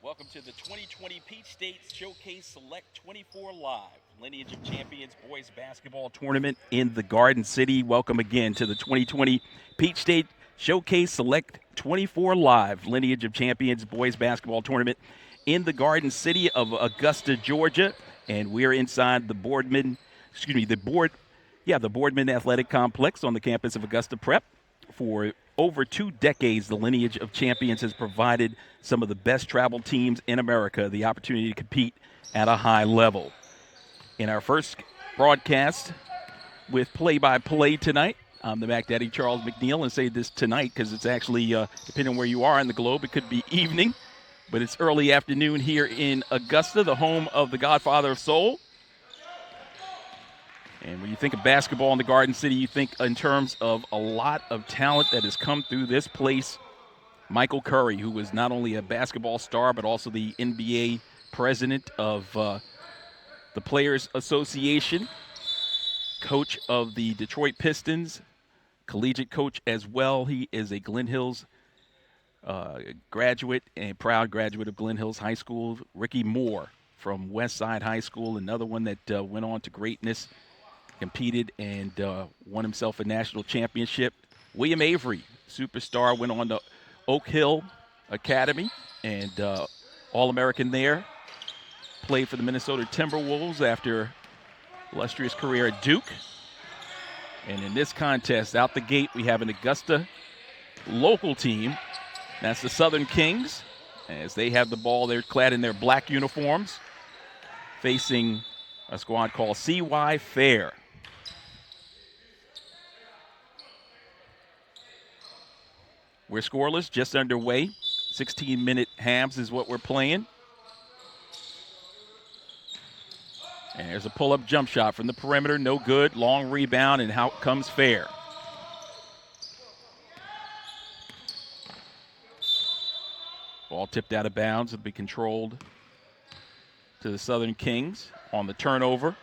Welcome to the 2020 Peach State Showcase Select 24 Live Lineage of Champions Boys Basketball Tournament in the Garden City. Welcome again to the 2020 Peach State Showcase Select 24 Live Lineage of Champions Boys Basketball Tournament in the Garden City of Augusta, Georgia. And we're inside the Boardman Athletic Complex on the campus of Augusta Prep. For over 2 decades, the Lineage of Champions has provided some of the best travel teams in America the opportunity to compete at a high level. In our first broadcast with play-by-play tonight, I'm the Mac Daddy Charles McNeil, and say this tonight because it's actually, depending on where you are in the globe, it could be evening, but it's early afternoon here in Augusta, the home of the Godfather of Soul. And when you think of basketball in the Garden City, you think in terms of a lot of talent that has come through this place. Michael Curry, who was not only a basketball star, but also the NBA president of the Players Association, coach of the Detroit Pistons, collegiate coach as well. He is a Glen Hills graduate and proud graduate of Glen Hills High School. Ricky Moore from Westside High School, another one that went on to greatness. Competed and won himself a national championship. William Avery, superstar, went on to Oak Hill Academy and All-American there. Played for the Minnesota Timberwolves after illustrious career at Duke. And in this contest, out the gate, we have an Augusta local team. That's the Southern Kings. As they have the ball, they're clad in their black uniforms, facing a squad called CY Fair. We're scoreless, just underway. 16-minute halves is what we're playing. And there's a pull-up jump shot from the perimeter. No good. Long rebound, and out comes Fair. Ball tipped out of bounds. It'll be controlled to the Southern Kings on the turnover.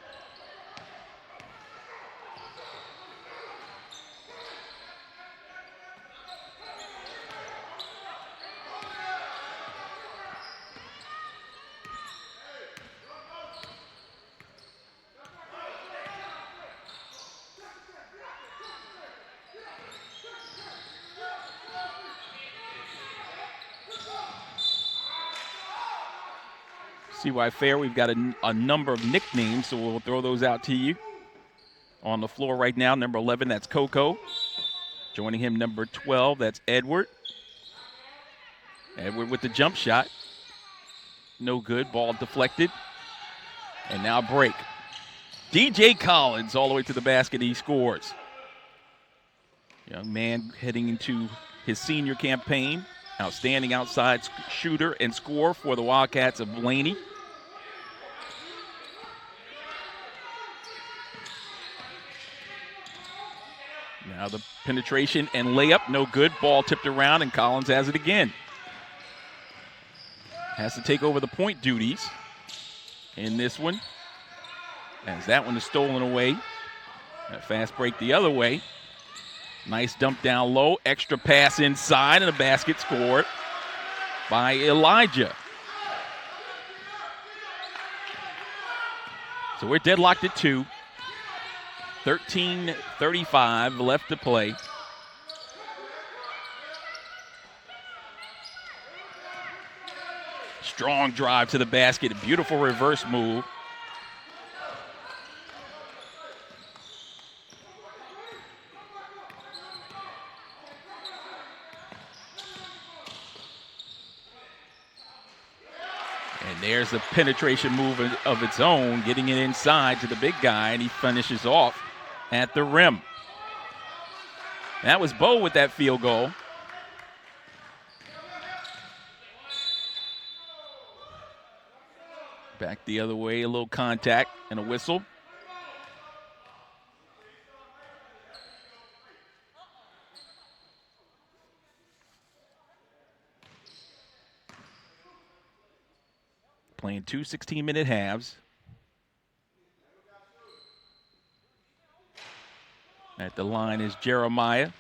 CY Fair, we've got a number of nicknames, so we'll throw those out to you. On the floor right now, number 11, that's Coco. Joining him, number 12, that's Edward. Edward with the jump shot. No good, ball deflected. And now break. DJ Collins all the way to the basket, he scores. Young man heading into his senior campaign. Outstanding outside shooter and scorer for the Wildcats of Blaney. Now the penetration and layup, no good. Ball tipped around, and Collins has it again. Has to take over the point duties in this one, as that one is stolen away. A fast break the other way. Nice dump down low, extra pass inside, and a basket scored by Elijah. So we're deadlocked at 2. 13:35 left to play. Strong drive to the basket, a beautiful reverse move. And there's a penetration move of its own, getting it inside to the big guy, and he finishes off at the rim. That was Bo with that field goal. Back the other way, a little contact and a whistle. Playing 2 16-minute halves. At the line is Jeremiah.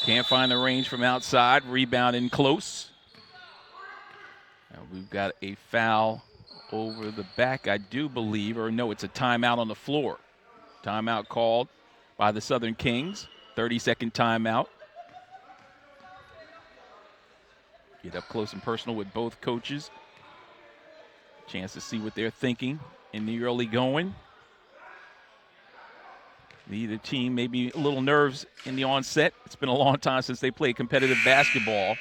Can't find the range from outside. Rebound in close. Now we've got a foul over the back, I do believe, or no, it's a timeout on the floor. Timeout called by the Southern Kings. 30-second timeout. Get up close and personal with both coaches. Chance to see what they're thinking in the early going. Either team maybe a little nerves in the onset. It's been a long time since they played competitive basketball.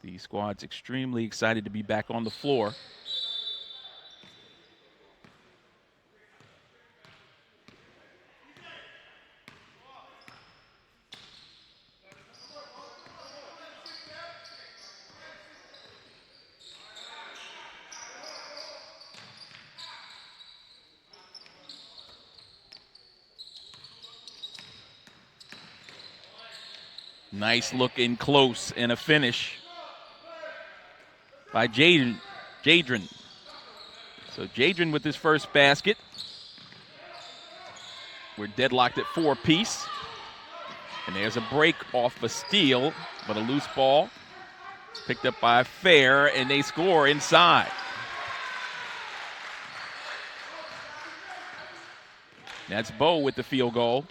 The squad's extremely excited to be back on the floor. Nice look in close and a finish by Jadron. So Jadron with his first basket. We're deadlocked at 4-piece. And there's a break off a steal, but a loose ball picked up by Fair, and they score inside. That's Bo with the field goal.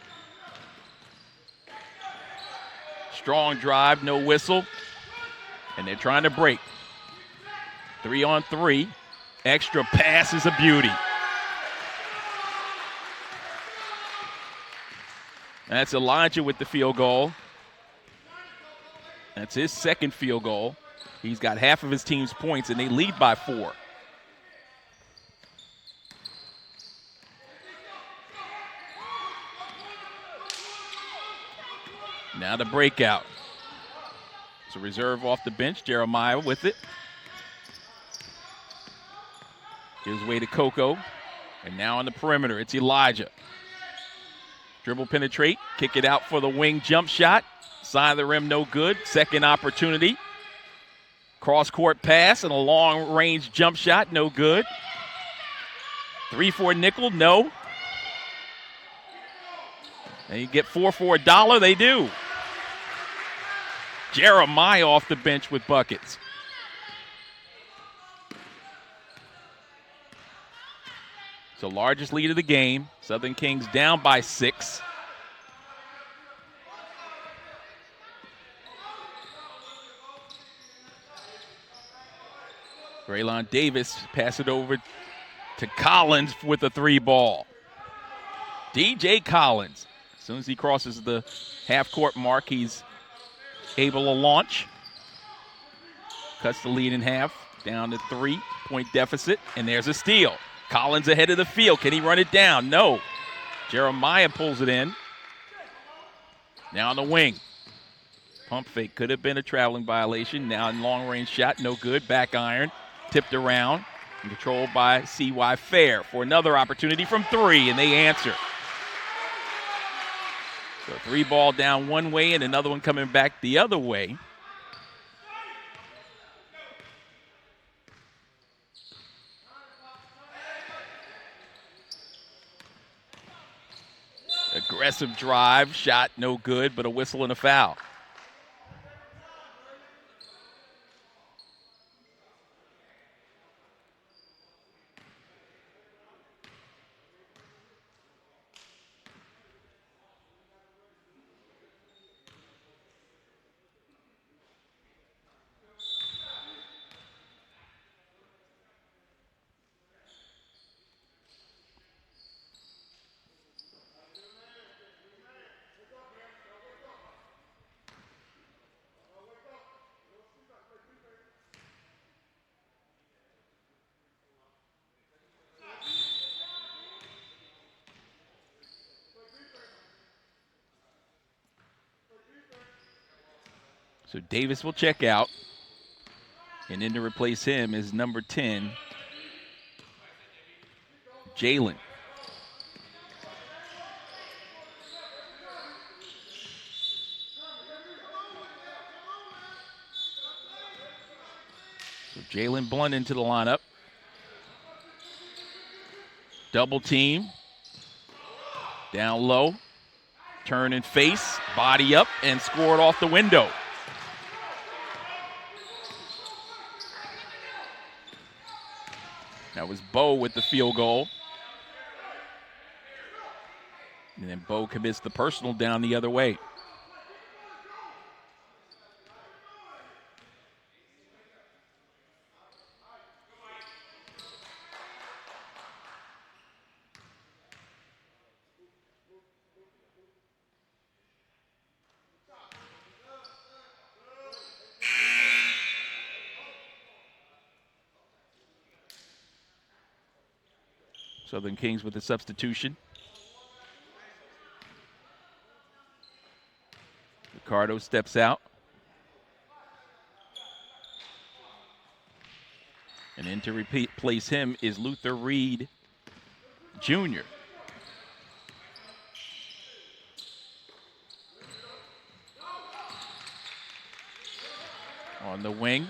Strong drive, no whistle, and they're trying to break. 3-on-3. Extra pass is a beauty. That's Elijah with the field goal. That's his second field goal. He's got half of his team's points, and they lead by 4. Now the breakout. It's a reserve off the bench. Jeremiah with it. Gives way to Coco. And now on the perimeter, it's Elijah. Dribble penetrate. Kick it out for the wing jump shot. Side of the rim, no good. Second opportunity. Cross-court pass and a long-range jump shot, no good. 3-4 nickel, no. And you get 4 for $1, they do. Jeremiah off the bench with buckets. So largest lead of the game. Southern Kings down by 6. Braylon Davis pass it over to Collins with a 3-ball. DJ Collins. As soon as he crosses the half-court mark, he's able to launch. Cuts the lead in half, down to 3-point deficit, and there's a steal. Collins ahead of the field. Can he run it down? No. Jeremiah pulls it in. Now on the wing. Pump fake could have been a traveling violation. Now in long-range shot, no good. Back iron, tipped around, and controlled by C.Y. Fair for another opportunity from 3, and they answer. So 3-ball down one way and another one coming back the other way. Aggressive drive, shot no good, but a whistle and a foul. So Davis will check out. And in to replace him is number 10, Jalen. So Jalen Blunt into the lineup. Double team. Down low, turn and face, body up, and scored off the window. That was Bo with the field goal. And then Bo commits the personal down the other way. Southern Kings with the substitution. Ricardo steps out. And in to replace him is Luther Reed Jr. On the wing.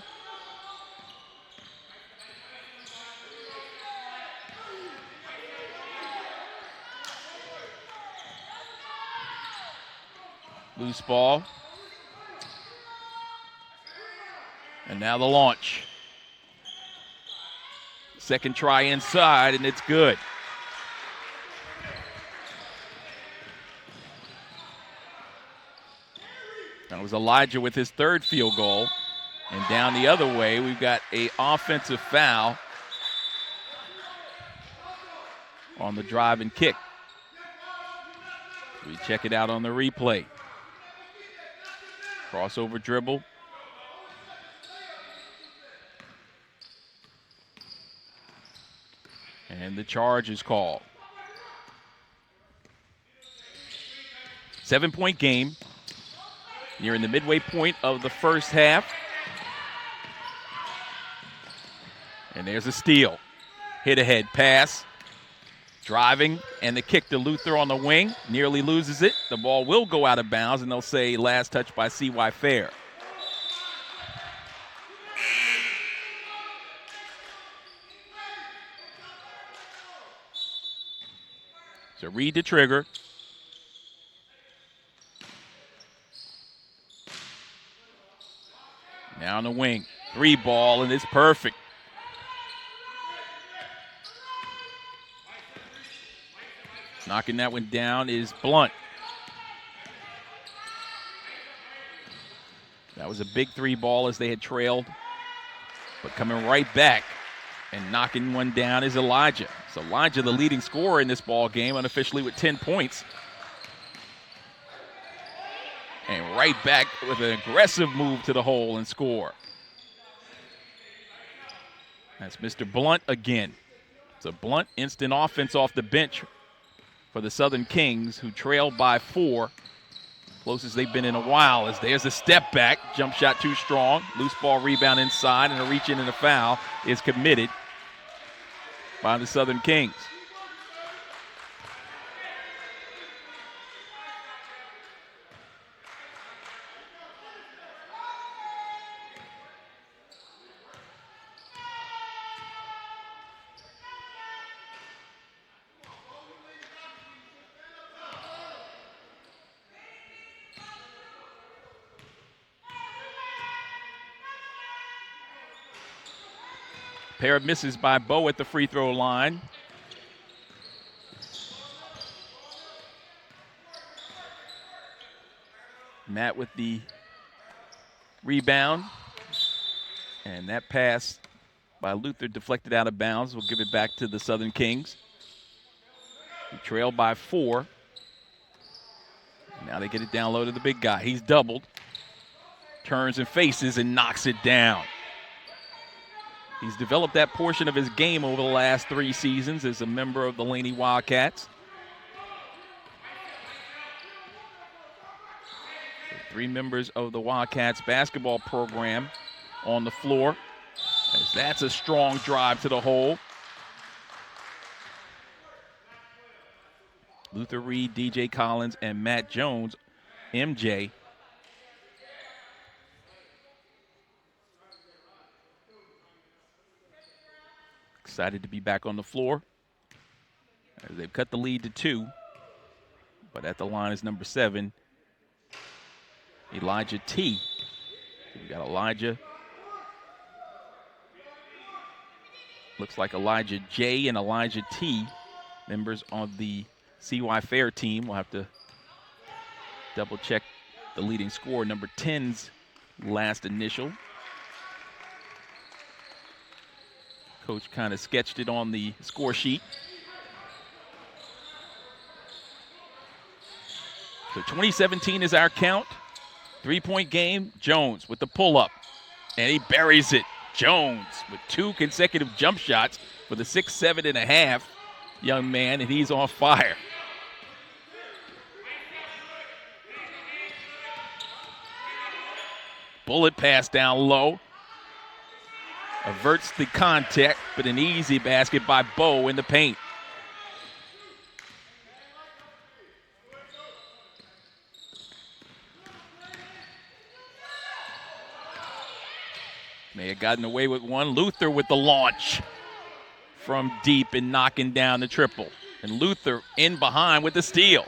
Loose ball. And now the launch. Second try inside, and it's good. That was Elijah with his third field goal. And down the other way, we've got an offensive foul on the drive and kick. We check it out on the replay. Crossover dribble. And the charge is called. 7-point game. Nearing the midway point of the first half. And there's a steal. Hit ahead pass. Driving, and the kick to Luther on the wing. Nearly loses it. The ball will go out of bounds, and they'll say last touch by C.Y. Fair. So Reed to trigger. Now on the wing. 3 ball, and it's perfect. Knocking that one down is Blunt. That was a big 3 ball as they had trailed. But coming right back and knocking one down is Elijah. So Elijah, the leading scorer in this ball game, unofficially with 10 points. And right back with an aggressive move to the hole and score. That's Mr. Blunt again. So Blunt, instant offense off the bench for the Southern Kings, who trail by 4. Closest they've been in a while, as there's a step back. Jump shot too strong. Loose ball rebound inside, and a reach in and a foul is committed by the Southern Kings. Pair of misses by Bo at the free throw line. Matt with the rebound. And that pass by Luther deflected out of bounds. We'll give it back to the Southern Kings, who trail by 4. Now they get it down low to the big guy. He's doubled. Turns and faces and knocks it down. He's developed that portion of his game over the last 3 seasons as a member of the Laney Wildcats. 3 members of the Wildcats basketball program on the floor, as that's a strong drive to the hole. Luther Reed, DJ Collins, and Matt Jones, MJ. Excited to be back on the floor as they've cut the lead to 2. But at the line is number 7, Elijah T. We got Elijah. Looks like Elijah J and Elijah T, members on the CY Fair team. We'll have to double check the leading scorer, number 10's last initial. Coach kind of sketched it on the score sheet. So 2017 is our count. 3-point game, Jones with the pull-up. And he buries it. Jones with 2 consecutive jump shots for the 6'7.5" young man, and he's on fire. Bullet pass down low. Averts the contact, but an easy basket by Bo in the paint. May have gotten away with one. Luther with the launch from deep and knocking down the triple. And Luther in behind with the steal.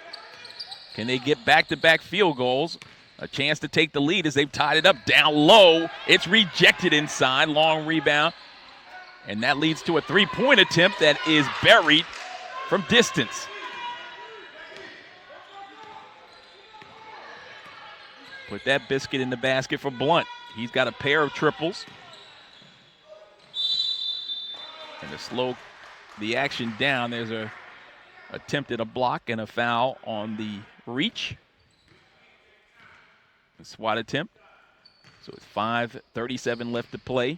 Can they get back-to-back field goals? A chance to take the lead as they've tied it up down low. It's rejected inside. Long rebound. And that leads to a 3-point attempt that is buried from distance. Put that biscuit in the basket for Blunt. He's got a pair of triples. And to slow the action down, there's a attempt at a block and a foul on the reach. A swat attempt. So it's 5:37 left to play.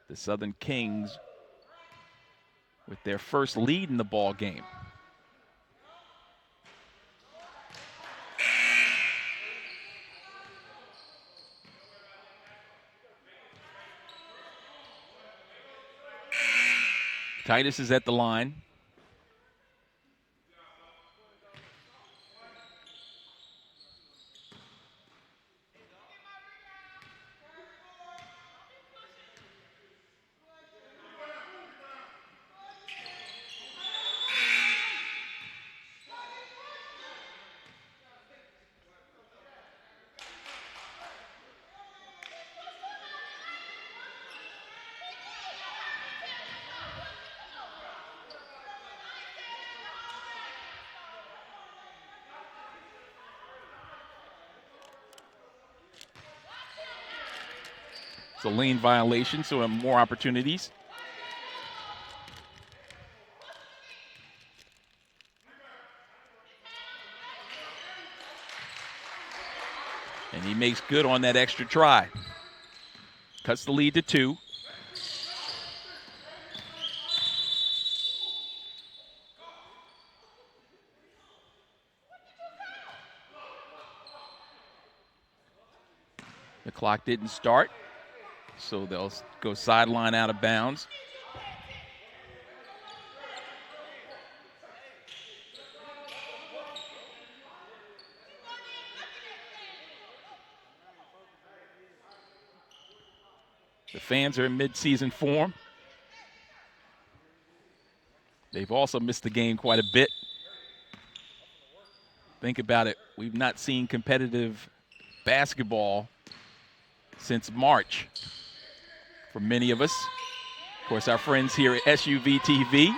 The Southern Kings with their first lead in the ball game. Titus is at the line. It's a lane violation, so more opportunities. And he makes good on that extra try. Cuts the lead to 2. The clock didn't start, so they'll go sideline out of bounds. The fans are in mid-season form. They've also missed the game quite a bit. Think about it. We've not seen competitive basketball since March for many of us. Of course, our friends here at SUV TV.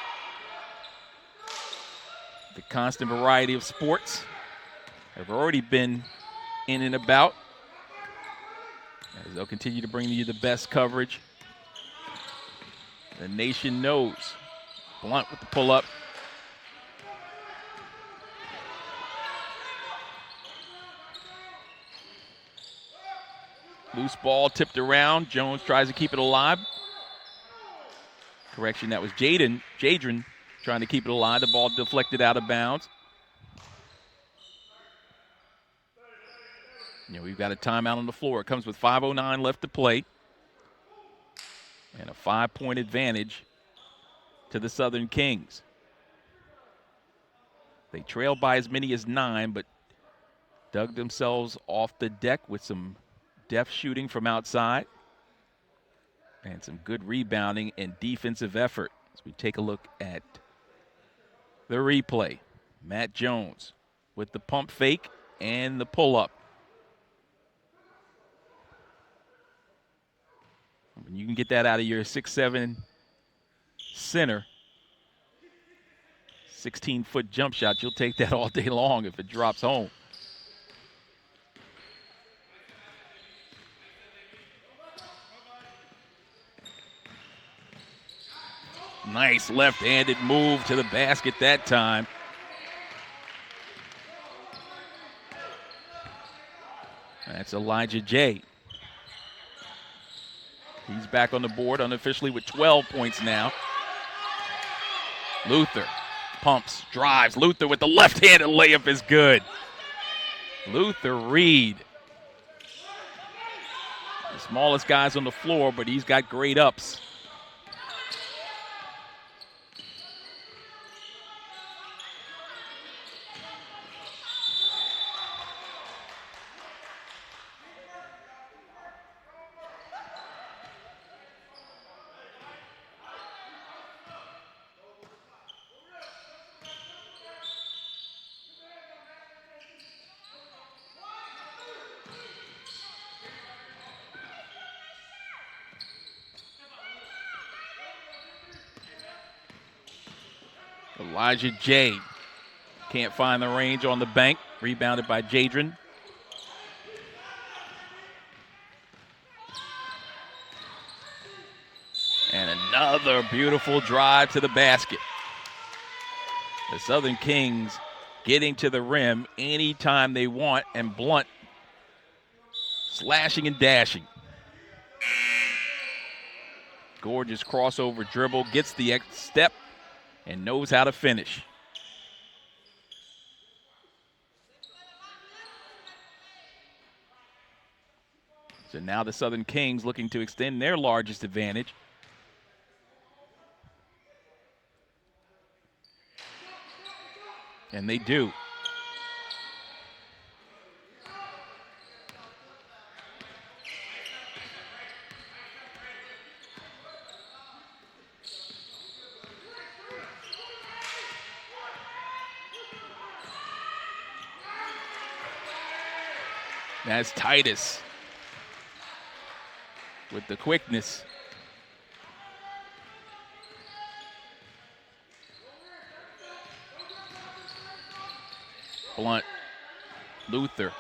The constant variety of sports have already been in and about, as they'll continue to bring you the best coverage the nation knows. Blunt with the pull-up. Loose ball tipped around. Jones tries to keep it alive. Correction, that was Jadron trying to keep it alive. The ball deflected out of bounds. We've got a timeout on the floor. It comes with 5:09 left to play. And a 5-point advantage to the Southern Kings. They trailed by as many as 9, but dug themselves off the deck with some deft shooting from outside and some good rebounding and defensive effort. As we take a look at the replay, Matt Jones with the pump fake and the pull-up. When you can get that out of your 6'7" center, 16-foot jump shot, you'll take that all day long if it drops home. Nice left-handed move to the basket that time. That's Elijah J. He's back on the board unofficially with 12 points now. Luther pumps, drives. Luther with the left-handed layup is good. Luther Reed. The smallest guy's on the floor, but he's got great ups. Elijah J. Can't find the range on the bank. Rebounded by Jadron. And another beautiful drive to the basket. The Southern Kings getting to the rim anytime they want, and Blunt slashing and dashing. Gorgeous crossover dribble, gets the step, and knows how to finish. So now the Southern Kings looking to extend their largest advantage. And they do. That's Titus with the quickness. Blunt, Luther.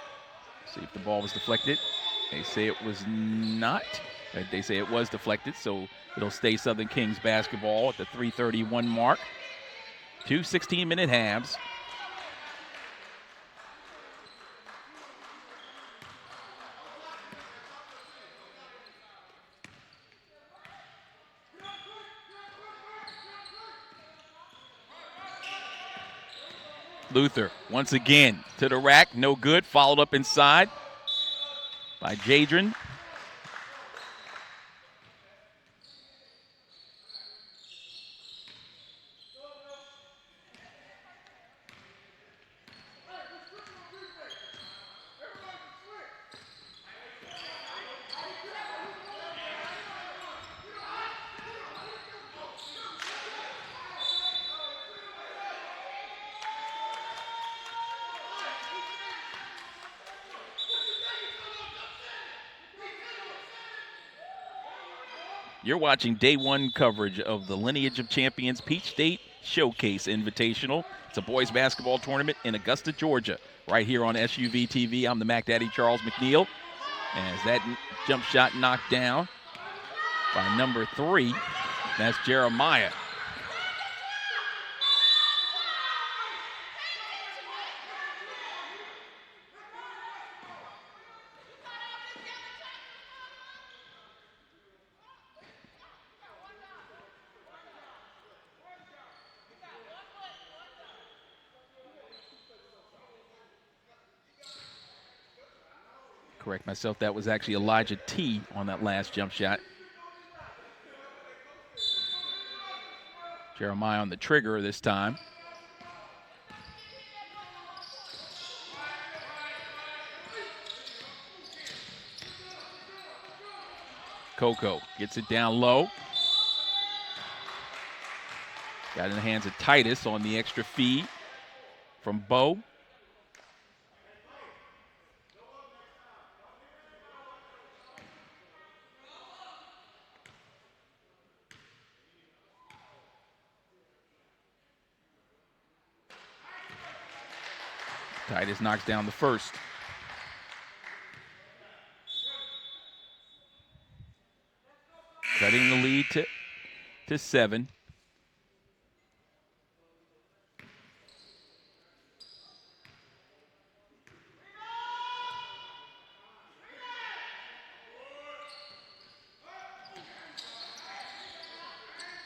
See if the ball was deflected. They say it was not. They say it was deflected, so it'll stay Southern Kings basketball at the 3:31 mark. 2 16-minute halves. Luther once again to the rack, no good. Followed up inside by Jadron. You're watching day one coverage of the Lineage of Champions Peach State Showcase Invitational. It's a boys basketball tournament in Augusta, Georgia, right here on SUV TV. I'm the Mac Daddy, Charles McNeil. As that jump shot knocked down by number 3, that's Jeremiah. Correct myself, that was actually Elijah T on that last jump shot. Jeremiah on the trigger this time. Coco gets it down low. Got in the hands of Titus on the extra feed from Bo. Titus knocks down the first. Cutting the lead to 7.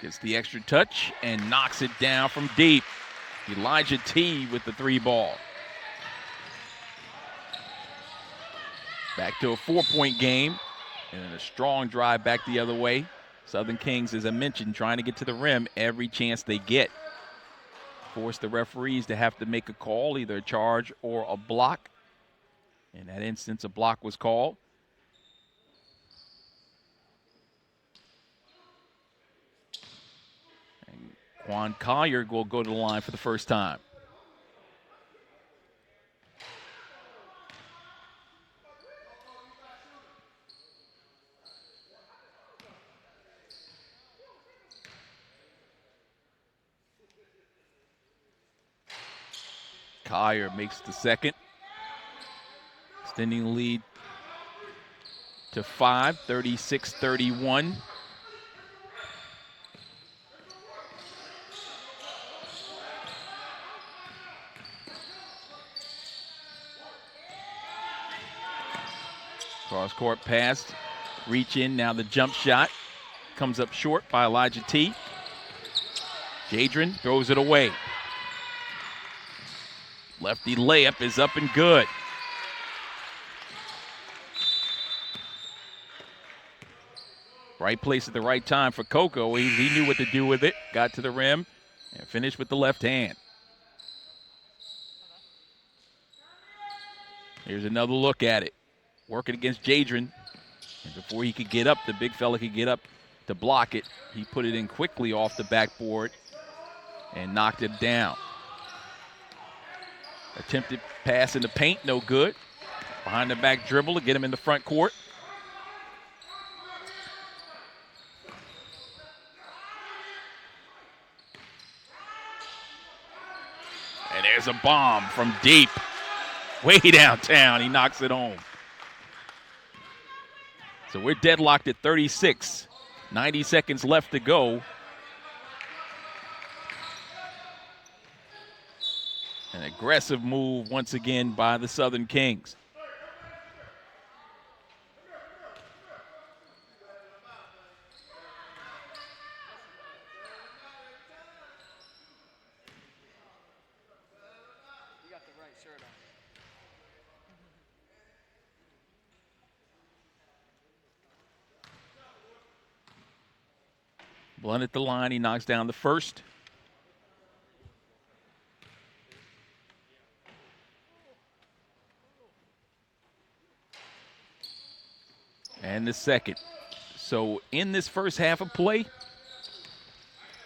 Gets the extra touch and knocks it down from deep. Elijah T with the 3 ball. Back to a 4-point game and a strong drive back the other way. Southern Kings, as I mentioned, trying to get to the rim every chance they get. Force the referees to have to make a call, either a charge or a block. In that instance, a block was called. And Quan Collier will go to the line for the first time. Collier makes the second, extending the lead to 5, 36-31. Cross-court pass, reach in, now the jump shot comes up short by Elijah T. Jadron throws it away. Lefty layup is up and good. Right place at the right time for Coco. He knew what to do with it. Got to the rim and finished with the left hand. Here's another look at it. Working against Jadron. And before he could get up, the big fella could get up to block it. He put it in quickly off the backboard and knocked it down. Attempted pass in the paint, no good. Behind the back dribble to get him in the front court. And there's a bomb from deep. Way downtown, he knocks it home. So we're deadlocked at 36. 90 seconds left to go. An aggressive move once again by the Southern Kings. You got the right shirt on. Blunt at the line, he knocks down the first. And the second. So in this first half of play,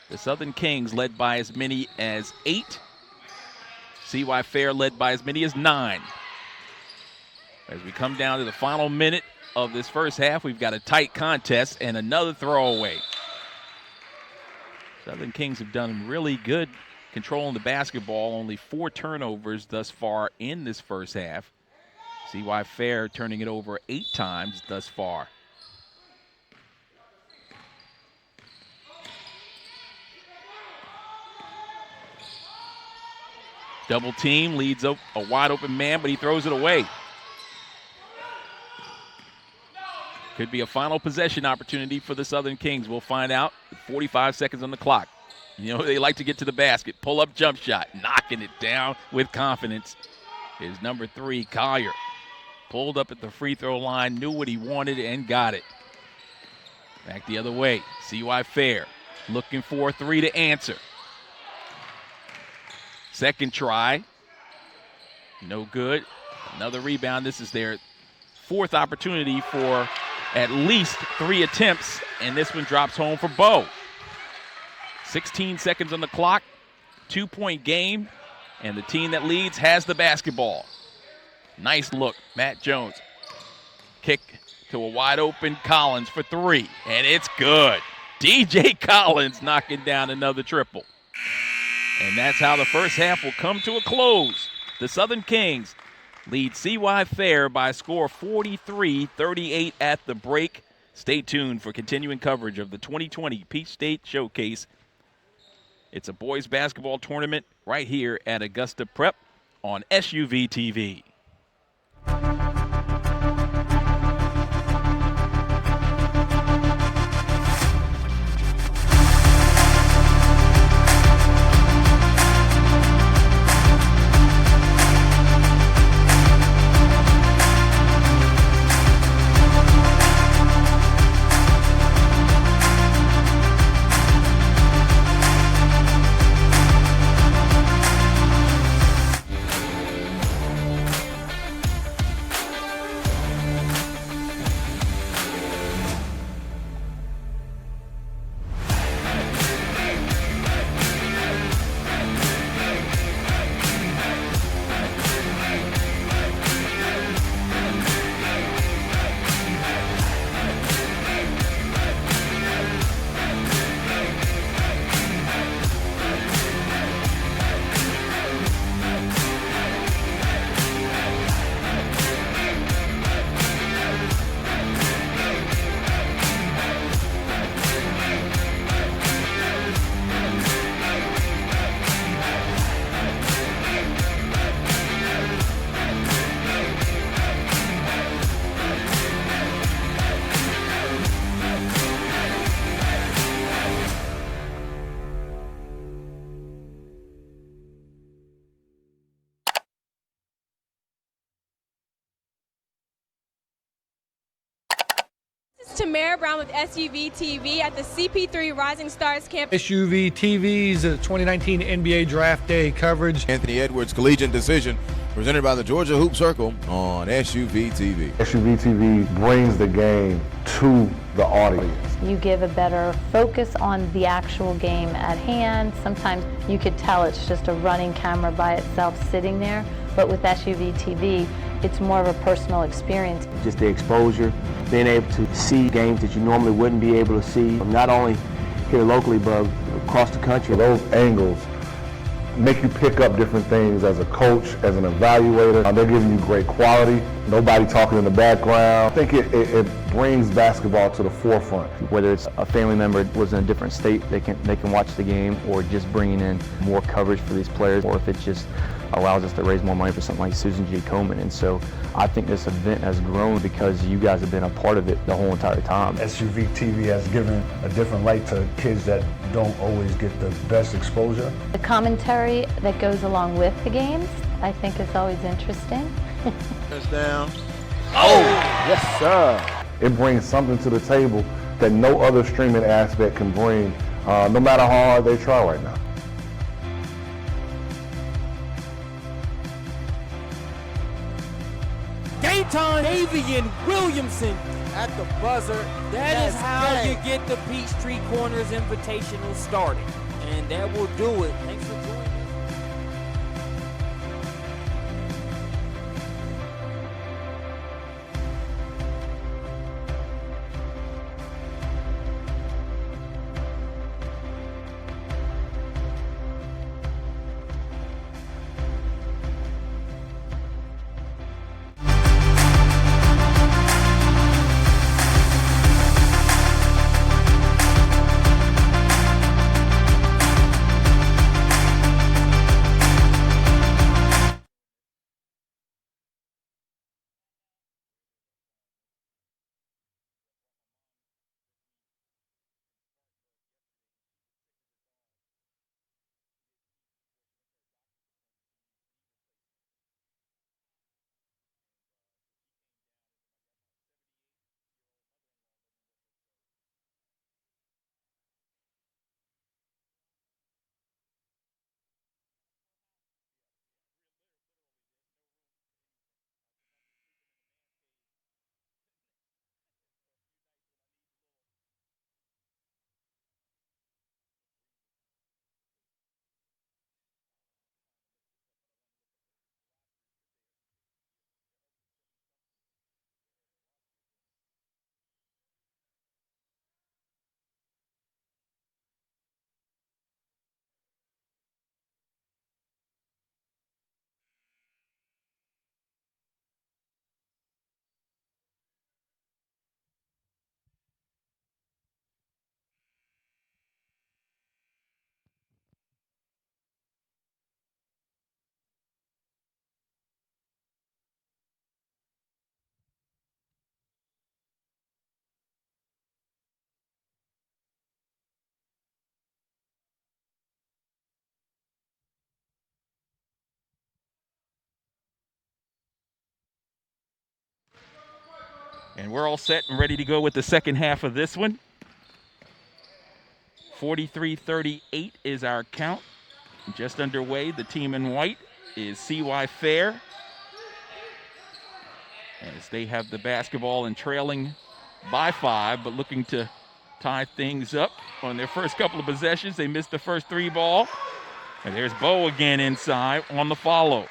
the Southern Kings led by as many as 8. CY Fair led by as many as 9. As we come down to the final minute of this first half, we've got a tight contest and another throwaway. Southern Kings have done really good controlling the basketball. Only 4 turnovers thus far in this first half. CY Fair turning it over 8 times thus far. Double team, leads a wide open man, but he throws it away. Could be a final possession opportunity for the Southern Kings. We'll find out. 45 seconds on the clock. You know, they like to get to the basket. Pull up jump shot, knocking it down with confidence is number 3, Collier. Pulled up at the free throw line, knew what he wanted and got it. Back the other way, CY Fair looking for a 3 to answer. Second try, no good. Another rebound. This is their 4th opportunity for at least 3 attempts, and this one drops home for Bo. 16 seconds on the clock, 2-point game, and the team that leads has the basketball. Nice look, Matt Jones. Kick to a wide open Collins for 3, and it's good. DJ Collins knocking down another triple. And that's how the first half will come to a close. The Southern Kings lead CY Fair by a score of 43-38 at the break. Stay tuned for continuing coverage of the 2020 Peach State Showcase. It's a boys basketball tournament right here at Augusta Prep on SUV TV. Tamara Brown with SUV TV at the CP3 Rising Stars Camp. SUV TV's 2019 NBA Draft Day coverage. Anthony Edwards Collegiate Decision presented by the Georgia Hoop Circle on SUV TV. SUV TV brings the game to the audience. You give a better focus on the actual game at hand. Sometimes you could tell it's just a running camera by itself sitting there, but with SUV TV, it's more of a personal experience. Just the exposure, being able to see games that you normally wouldn't be able to see, not only here locally, but across the country. Those angles make you pick up different things as a coach, as an evaluator. They're giving you great quality, nobody talking in the background. I think it brings basketball to the forefront. Whether it's a family member lives in a different state, they can watch the game, or just bringing in more coverage for these players, or if it just allows us to raise more money for something like Susan G. Komen. And so I think this event has grown because you guys have been a part of it the whole entire time. SUV TV has given a different light to kids that don't always get the best exposure. The commentary that goes along with the games, I think is always interesting. Touchdown. Oh, yes, sir. It brings something to the table that no other streaming aspect can bring, no matter how hard they try right now. Dayton Avian Williamson at the buzzer. That is how you get the Peachtree Corners Invitational started. And that will do it. Thanks for joining. And we're all set and ready to go with the second half of this one. 43-38 is our count. Just underway, the team in white is CY Fair, as they have the basketball and trailing by 5, but looking to tie things up on their first couple of possessions. They missed the first 3 ball. And there's Bo again inside on the follow.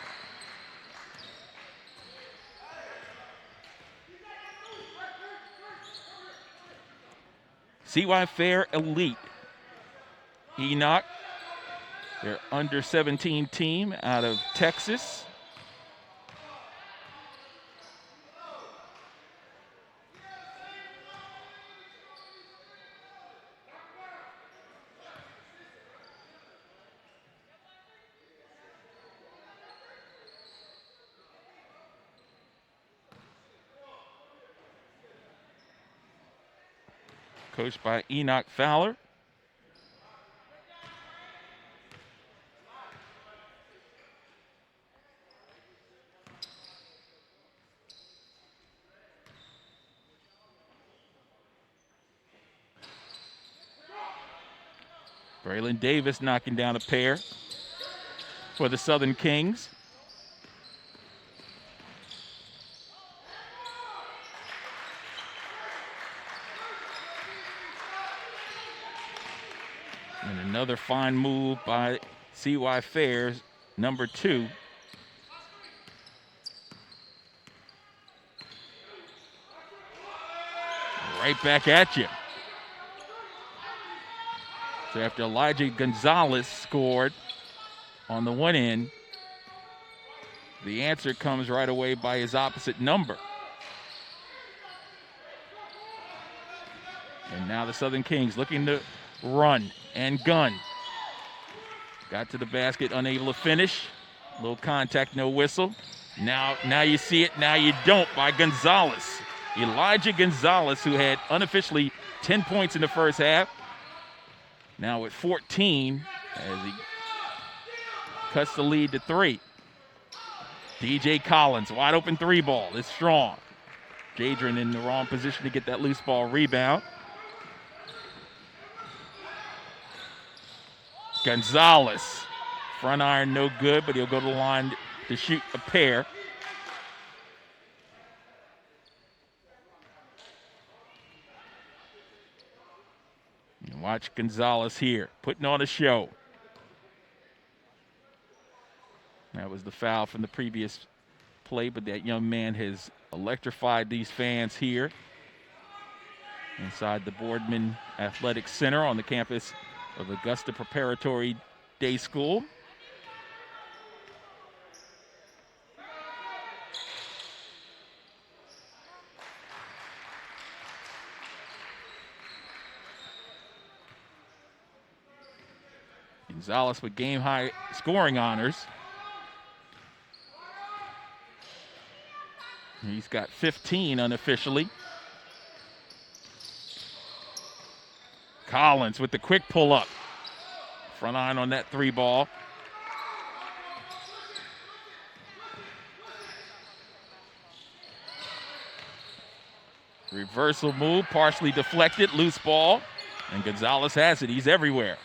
CY Fair Elite. Enoch, their under 17 team out of Texas. Coached by Enoch Fowler. Braylon Davis knocking down a pair for the Southern Kings. And another fine move by CY Fair's number 2. Right back at you. So after Elijah Gonzalez scored on the one end, the answer comes right away by his opposite number. And now the Southern Kings looking to run and gun. Got to the basket, unable to finish. Little contact, no whistle. Now you see it, now you don't by Gonzalez. Elijah Gonzalez, who had unofficially 10 points in the first half, now at 14 as he cuts the lead to 3. DJ Collins, wide open 3 ball. It's strong. Jadron in the wrong position to get that loose ball rebound. Gonzalez, front iron no good, but he'll go to the line to shoot a pair. And watch Gonzalez here, putting on a show. That was the foul from the previous play, but that young man has electrified these fans here inside the Boardman Athletic Center on the campus of Augusta Preparatory Day School. Gonzalez with game-high scoring honors. He's got 15 unofficially. Collins with the quick pull-up. Front iron on that 3 ball. Reversal move, partially deflected, loose ball. And Gonzalez has it, he's everywhere.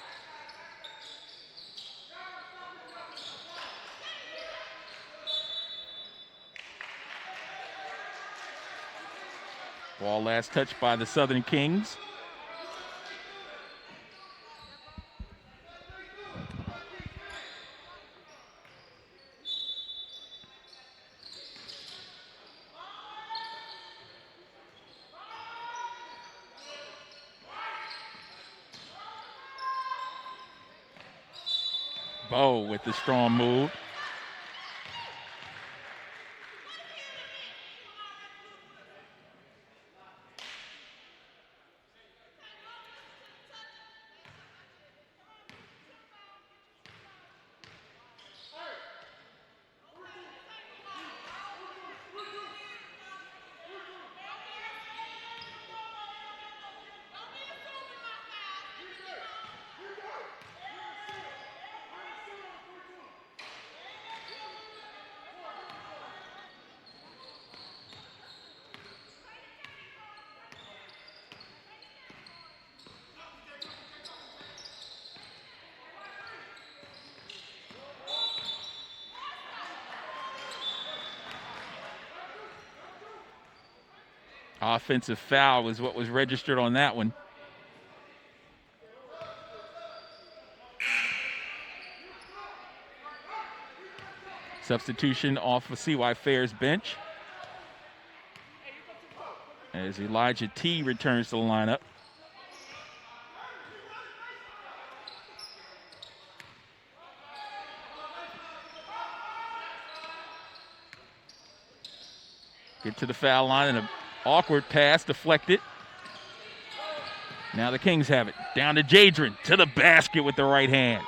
Ball last touched by the Southern Kings. Bo with the strong move. Offensive foul was what was registered on that one. Substitution off of CY Fair's bench as Elijah T returns to the lineup. Get to the foul line and an awkward pass deflected. Now the Kings have it. Down to Jadron, to the basket with the right hand.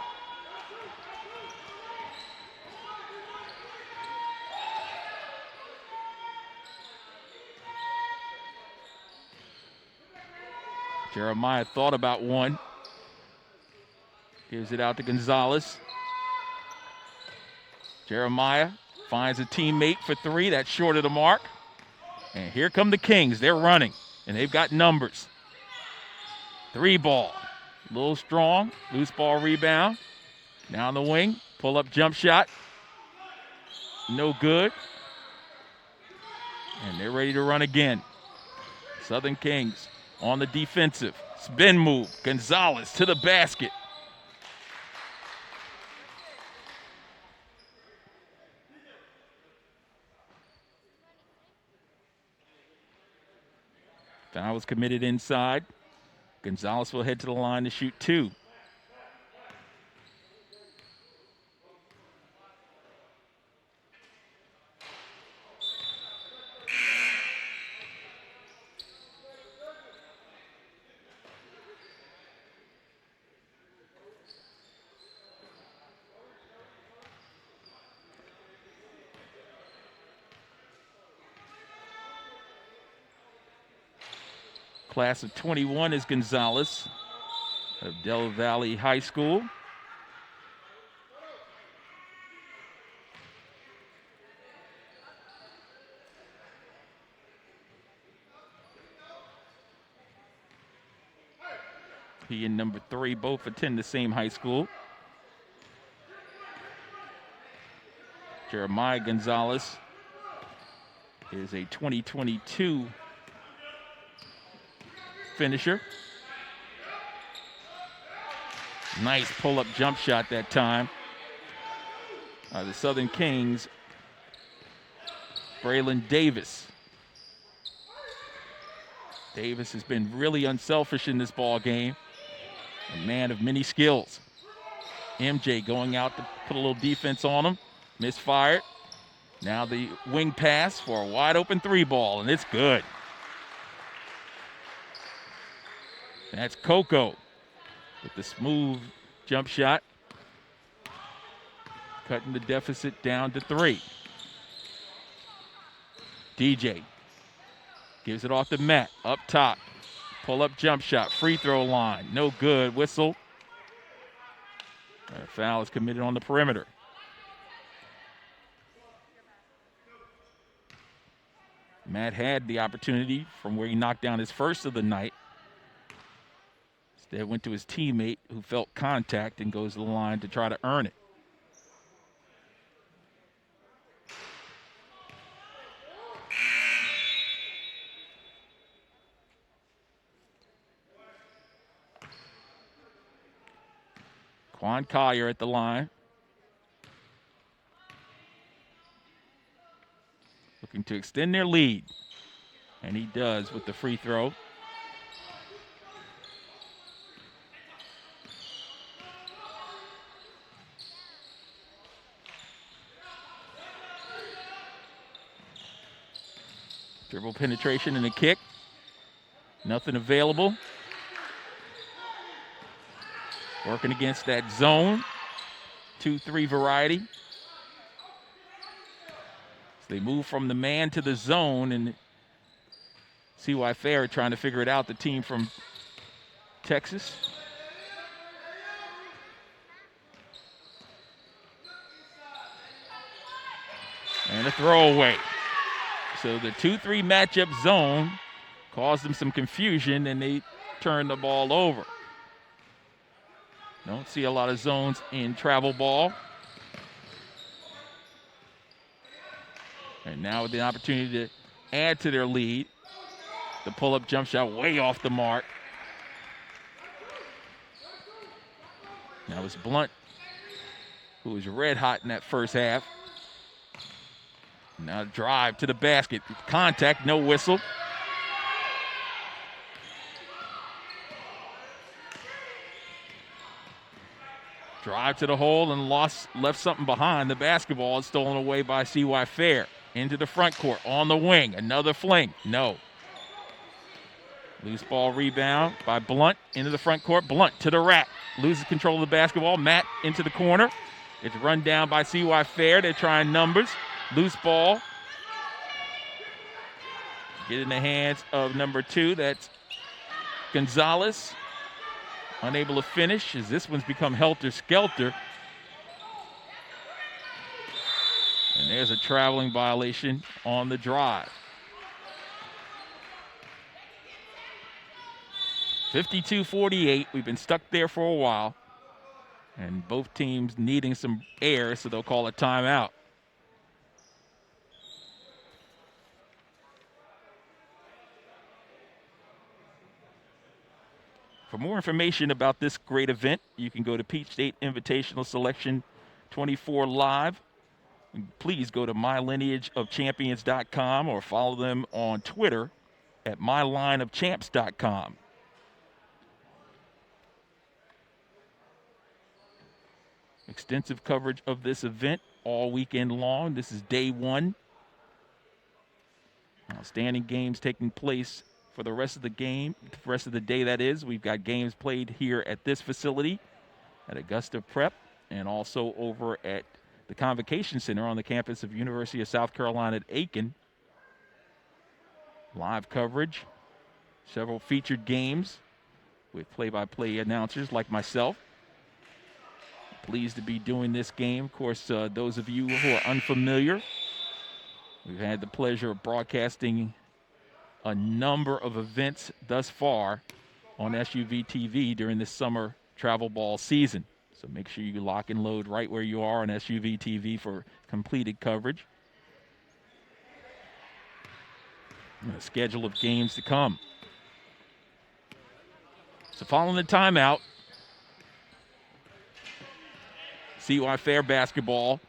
Jeremiah thought about one. Gives it out to Gonzalez. Jeremiah finds a teammate for three. That's short of the mark. And here come the Kings. They're running, and they've got numbers. 3 ball. A little strong. Loose ball rebound. Down the wing. Pull-up jump shot. No good. And they're ready to run again. Southern Kings on the defensive. Spin move. Gonzalez to the basket. Foul was committed inside. Gonzalez will head to the line to shoot 2. Class of 21 is Gonzalez of Del Valle High School. He and number 3 both attend the same high school. Jeremiah Gonzalez is a 2022 finisher. Nice pull-up jump shot that time. The Southern Kings, Braylon Davis. Davis has been really unselfish in this ball game. A man of many skills. MJ going out to put a little defense on him. Misfired. Now the wing pass for a wide open 3 ball, and it's good. That's Coco with the smooth jump shot. Cutting the deficit down to 3. DJ gives it off to Matt, up top. Pull-up jump shot, free throw line, no good, whistle. A foul is committed on the perimeter. Matt had the opportunity from where he knocked down his first of the night. Instead went to his teammate who felt contact and goes to the line to try to earn it. Quan Collier at the line. Looking to extend their lead. And he does with the free throw. Dribble penetration and a kick. Nothing available. Working against that zone 2-3 variety. So they move from the man to the zone, and CY Fair trying to figure it out, the team from Texas. And a throwaway. So the 2-3 matchup zone caused them some confusion, and they turned the ball over. Don't see a lot of zones in travel ball. And now with the opportunity to add to their lead. The pull-up jump shot way off the mark. Now it's Blunt, who was red hot in that first half. Now drive to the basket. Contact, no whistle. Drive to the hole and left something behind. The basketball is stolen away by C.Y. Fair. Into the front court, on the wing. Another fling, no. Loose ball rebound by Blunt into the front court. Blunt to the rack. Loses control of the basketball. Matt into the corner. It's run down by C.Y. Fair. They're trying numbers. Loose ball. Get in the hands of number 2. That's Gonzalez. Unable to finish as this one's become helter-skelter. And there's a traveling violation on the drive. 52-48. We've been stuck there for a while. And both teams needing some air, so they'll call a timeout. For more information about this great event, you can go to Peach State Invitational Selection 24 Live. Please go to mylineageofchampions.com or follow them on Twitter at mylineofchamps.com. Extensive coverage of this event all weekend long. This is day 1. Outstanding games taking place for the rest of the day, that is. We've got games played here at this facility at Augusta Prep and also over at the Convocation Center on the campus of University of South Carolina at Aiken. Live coverage, several featured games with play-by-play announcers like myself. Pleased to be doing this game. Of course, those of you who are unfamiliar, we've had the pleasure of broadcasting a number of events thus far on SUV TV during this summer travel ball season. So make sure you lock and load right where you are on SUV TV for completed coverage. And a schedule of games to come. So following the timeout, C.Y. Fair basketball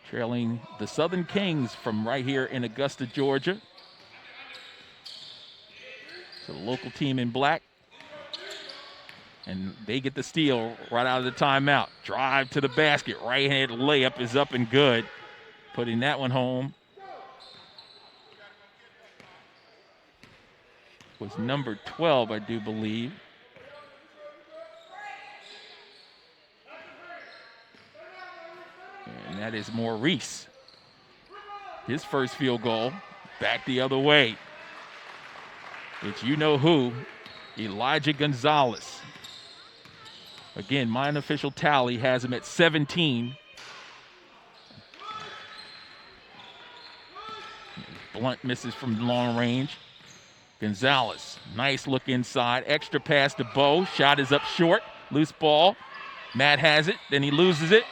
trailing the Southern Kings from right here in Augusta, Georgia. So the local team in black. And they get the steal right out of the timeout. Drive to the basket. Right-handed layup is up and good. Putting that one home was number 12, I do believe. And that is Maurice. His first field goal, back the other way. It's you-know-who, Elijah Gonzalez. Again, my unofficial tally has him at 17. Blunt misses from long range. Gonzalez, nice look inside. Extra pass to Bo. Shot is up short. Loose ball. Matt has it, then he loses it.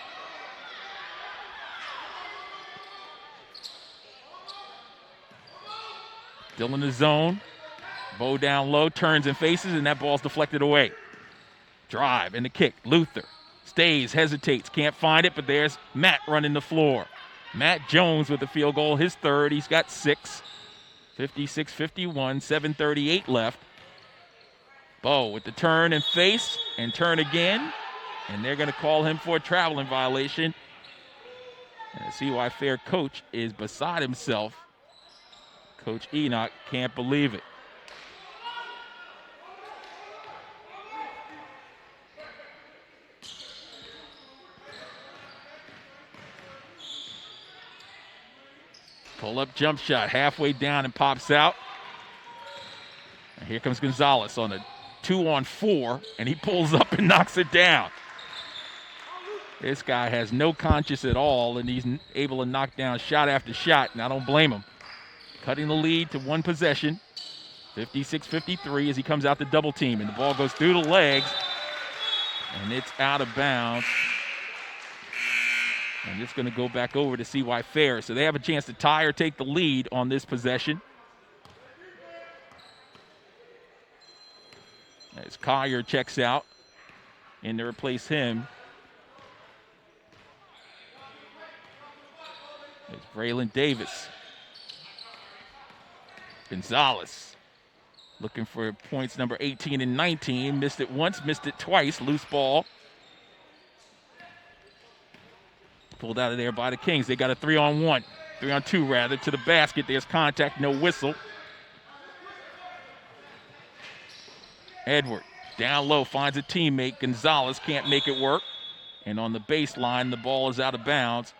Still in the zone. Bo down low, turns and faces, and that ball's deflected away. Drive and the kick. Luther stays, hesitates, can't find it, but there's Matt running the floor. Matt Jones with the field goal, his third. He's got 6. 56-51, 7:38 left. Bo with the turn and face and turn again. And they're going to call him for a traveling violation. And the C.Y. Fair coach is beside himself. Coach Enoch can't believe it. Pull-up jump shot halfway down and pops out. And here comes Gonzalez on a 2-on-4, and he pulls up and knocks it down. This guy has no conscience at all, and he's able to knock down shot after shot, and I don't blame him. Cutting the lead to one possession, 56-53 as he comes out to double team, and the ball goes through the legs, and it's out of bounds. And it's going to go back over to C.Y. Fair. So they have a chance to tie or take the lead on this possession. As Collier checks out, and to replace him is Braylon Davis. Gonzalez looking for points number 18 and 19. Missed it once, missed it twice. Loose ball. Pulled out of there by the Kings. They got a 3-on-1. 3-on-2 rather, to the basket. There's contact, no whistle. Edward down low, finds a teammate. Gonzalez can't make it work. And on the baseline, the ball is out of bounds.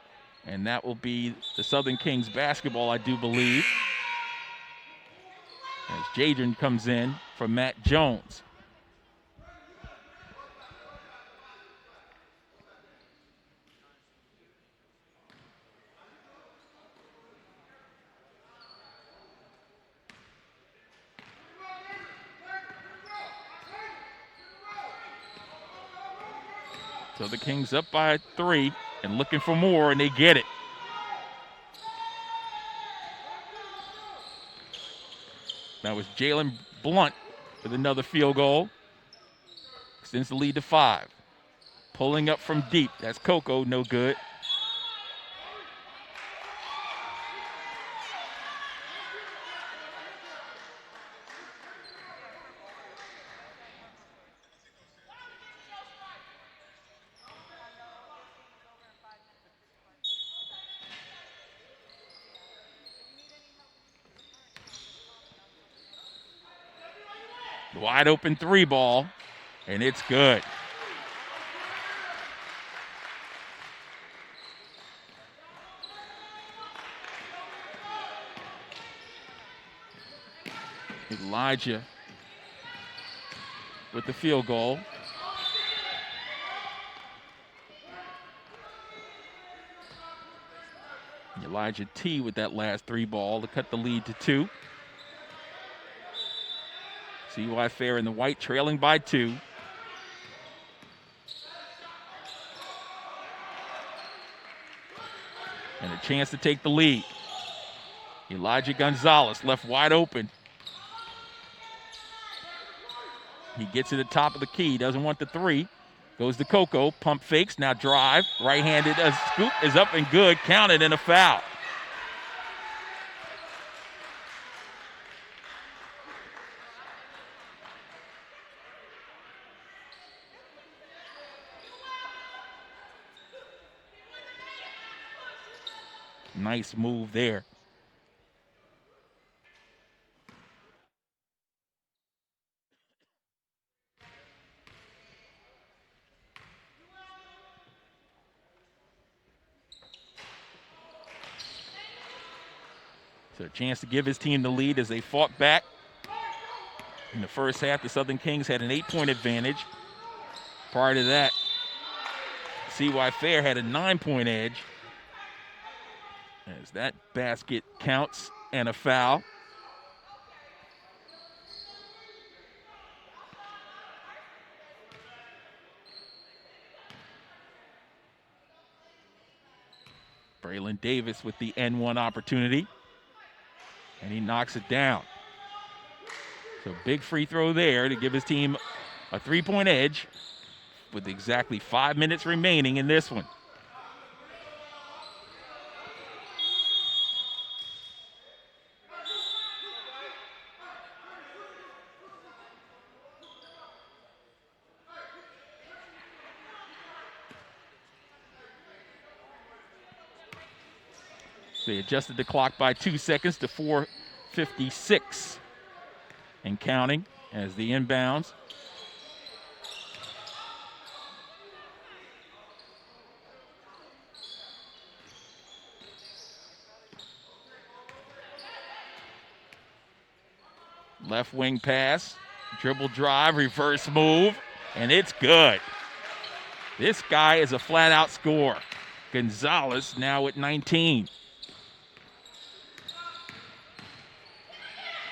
And that will be the Southern Kings basketball, I do believe. As Jadron comes in for Matt Jones. So the Kings up by 3 and looking for more, and they get it. That was Jalen Blunt with another field goal. Extends the lead to 5. Pulling up from deep. That's Coco, no good. Wide open 3 ball, and it's good. Elijah with the field goal. Elijah T with that last 3 ball to cut the lead to 2. CY Fair in the white, trailing by 2. And a chance to take the lead. Elijah Gonzalez left wide open. He gets to the top of the key, doesn't want the 3. Goes to Coco, pump fakes, now drive. Right-handed, a scoop is up and good, counted, and a foul. Nice move there. So a chance to give his team the lead as they fought back. In the first half, the Southern Kings had an 8-point advantage. Prior to that, CY Fair had a 9-point edge. As that basket counts and a foul. Braylon Davis with the N1 opportunity. And he knocks it down. So big free throw there to give his team a 3-point edge with exactly 5 minutes remaining in this one. They adjusted the clock by 2 seconds to 4:56 and counting as the inbounds. Left wing pass, dribble drive, reverse move, and it's good. This guy is a flat-out scorer. Gonzalez now at 19.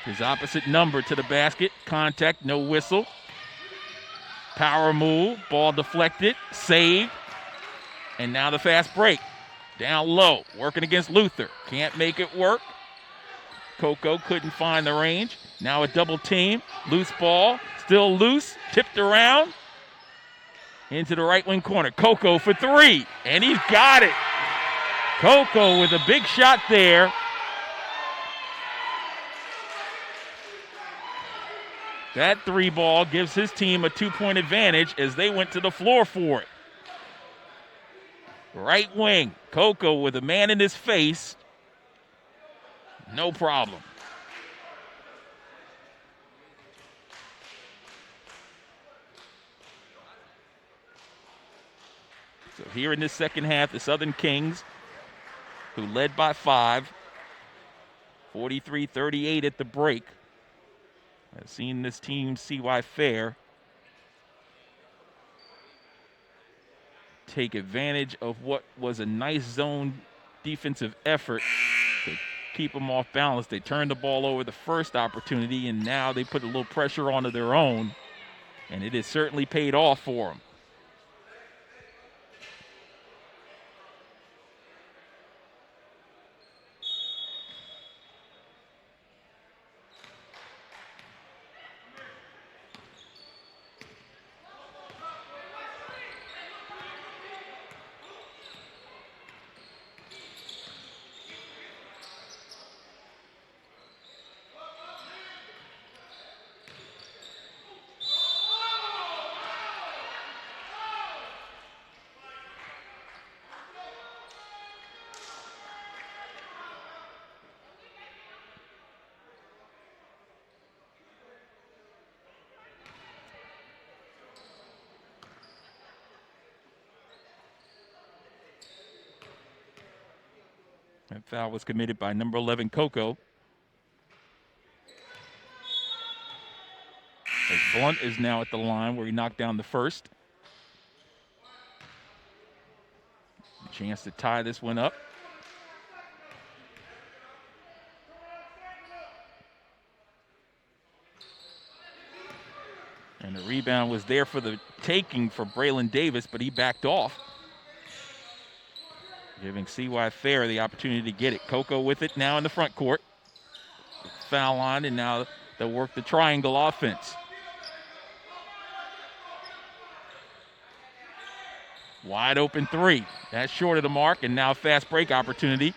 His opposite number to the basket. Contact, no whistle. Power move, ball deflected, saved. And now the fast break. Down low, working against Luther. Can't make it work. Coco couldn't find the range. Now a double team, loose ball. Still loose, tipped around into the right wing corner. Coco for three, and he's got it. Coco with a big shot there. That three ball gives his team a 2-point advantage as they went to the floor for it. Right wing, Coco with a man in his face. No problem. So here in this second half, the Southern Kings, who led by 5, 43-38 at the break. I've seen this team, CY Fair, take advantage of what was a nice zone defensive effort to keep them off balance. They turned the ball over the first opportunity, and now they put a little pressure onto their own, and it has certainly paid off for them. That foul was committed by number 11, Coco. As Blunt is now at the line where he knocked down the first. A chance to tie this one up. And the rebound was there for the taking for Braylon Davis, but he backed off, giving CY Fair the opportunity to get it. Coco with it now in the front court. Foul line, and now they'll work the triangle offense. Wide open three. That's short of the mark, and now fast break opportunity.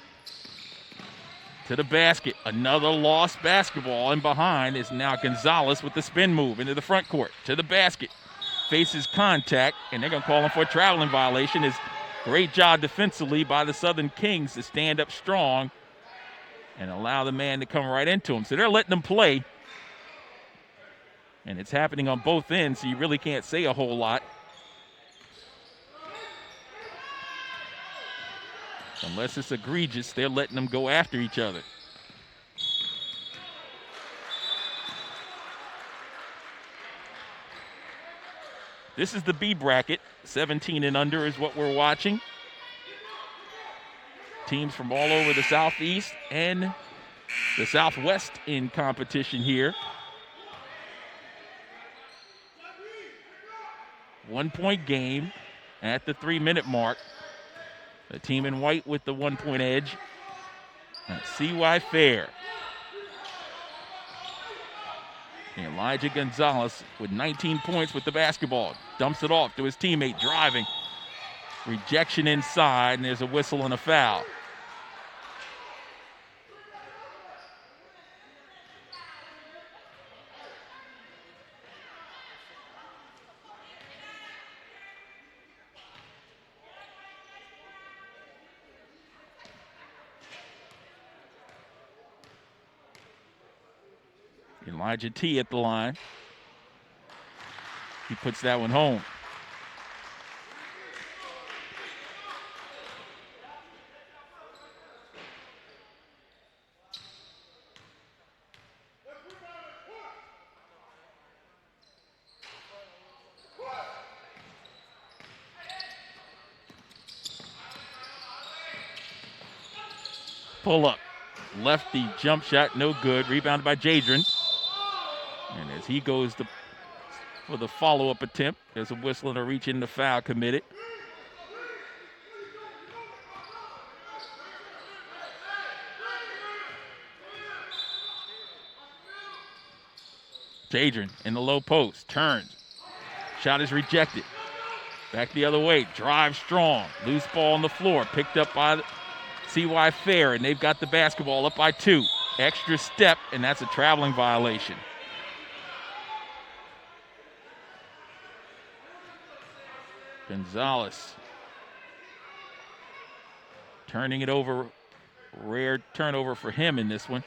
To the basket. Another lost basketball, and behind is now Gonzalez with the spin move into the front court. To the basket. Faces contact, and they're going to call him for a traveling violation. It's great job defensively by the Southern Kings to stand up strong and allow the man to come right into him. So they're letting them play, and it's happening on both ends, so you really can't say a whole lot. Unless it's egregious, they're letting them go after each other. This is the B bracket. 17 and under is what we're watching. Teams from all over the Southeast and the Southwest in competition here. 1-point game at the 3-minute mark. The team in white with the 1-point edge. That's CY Fair. And Elijah Gonzalez with 19 points with the basketball. Dumps it off to his teammate, driving. Rejection inside, and there's a whistle and a foul. Elijah T at the line. He puts that one home. Pull up. Lefty jump shot, no good. Rebounded by Jadron. And as he goes for the follow-up attempt, there's a whistle and a reach in, the foul committed. Jadron in the low post, turns. Shot is rejected. Back the other way, drive strong. Loose ball on the floor, picked up by CY Fair, and they've got the basketball up by 2. Extra step, and that's a traveling violation. Gonzalez turning it over. Rare turnover for him in this one.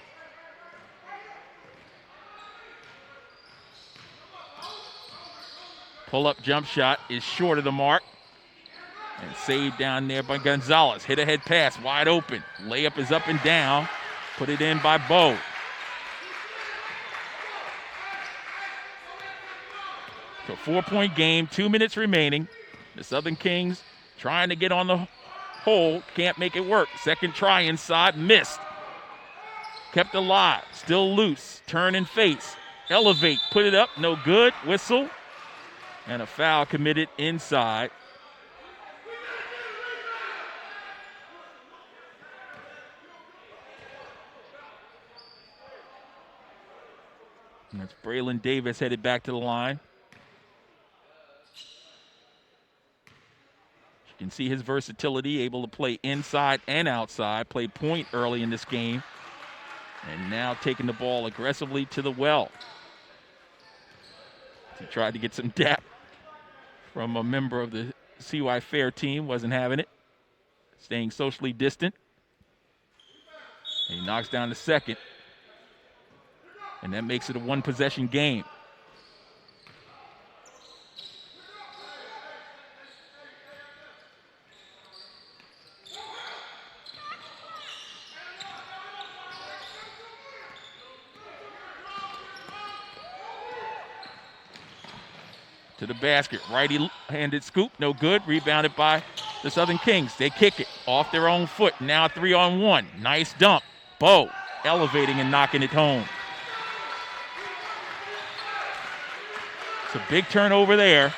Pull-up jump shot is short of the mark. And saved down there by Gonzalez. Hit ahead pass, wide open. Layup is up and down. Put it in by Bo. So 4-point game, 2 minutes remaining. The Southern Kings trying to get on the hole, can't make it work. Second try inside, missed. Kept alive, still loose. Turn and face, elevate, put it up, no good. Whistle, and a foul committed inside. And that's Braylon Davis headed back to the line. You can see his versatility, able to play inside and outside, played point early in this game, and now taking the ball aggressively to the well. He tried to get some dap from a member of the CY Fair team, wasn't having it, staying socially distant. And he knocks down the second. And that makes it a one-possession game. To the basket, righty-handed scoop, no good. Rebounded by the Southern Kings. They kick it off their own foot. Now 3-on-1. Nice dump. Bo elevating and knocking it home. It's a big turnover there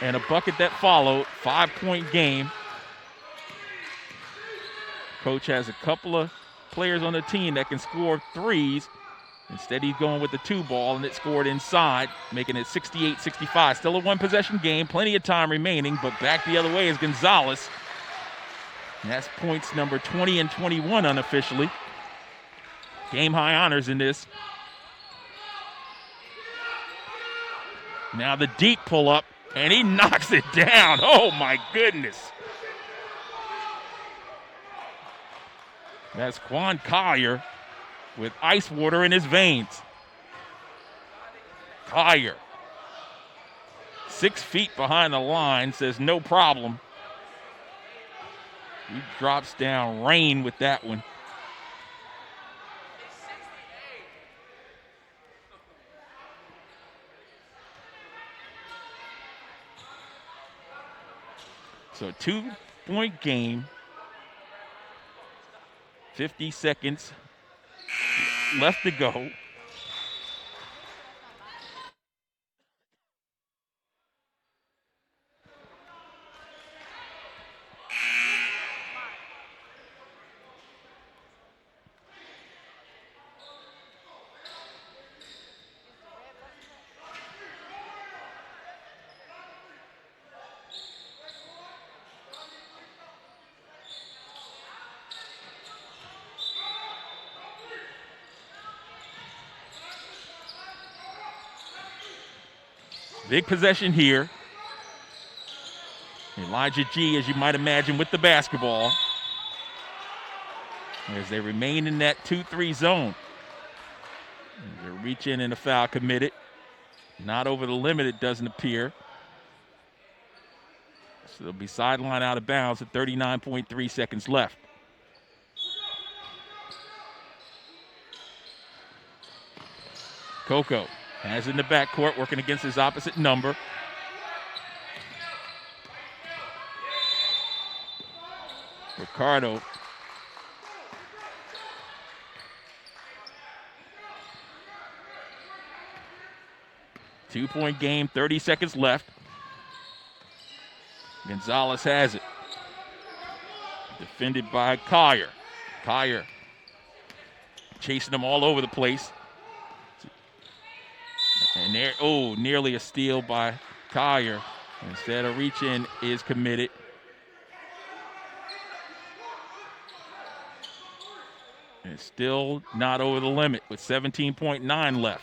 and a bucket that followed. 5-point game. Coach has a couple of players on the team that can score threes. Instead, he's going with the 2-ball, and it scored inside, making it 68-65. Still a one-possession game, plenty of time remaining, but back the other way is Gonzalez. And that's points number 20 and 21 unofficially. Game-high honors in this. Now the deep pull-up, and he knocks it down. Oh, my goodness. That's Quan Collier with ice water in his veins. Collier, 6 feet behind the line, says no problem. He drops down rain with that one. So 2-point game, 50 seconds left to go. Big possession here. Elijah G, as you might imagine, with the basketball. As they remain in that 2-3 zone. They reach in and a foul committed. Not over the limit, it doesn't appear. So they'll be sidelined out of bounds at 39.3 seconds left. Coco has it in the backcourt, working against his opposite number. Ricardo. Two-point game, 30 seconds left. Gonzalez has it. Defended by Collier. Collier chasing them all over the place. And nearly a steal by Collier. Instead of reach-in is committed. And it's still not over the limit with 17.9 left.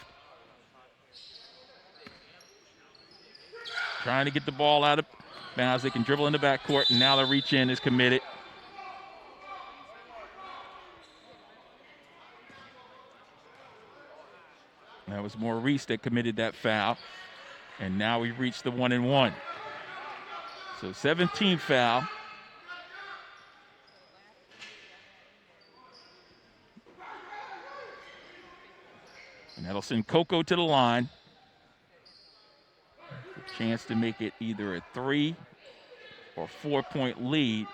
Trying to get the ball out of bounds. They can dribble in the backcourt, and now the reach-in is committed. That was Maurice that committed that foul. And now we reach the 1-and-1. So 17th foul. And that'll send Coco to the line. A chance to make it either a 3 or 4-point lead.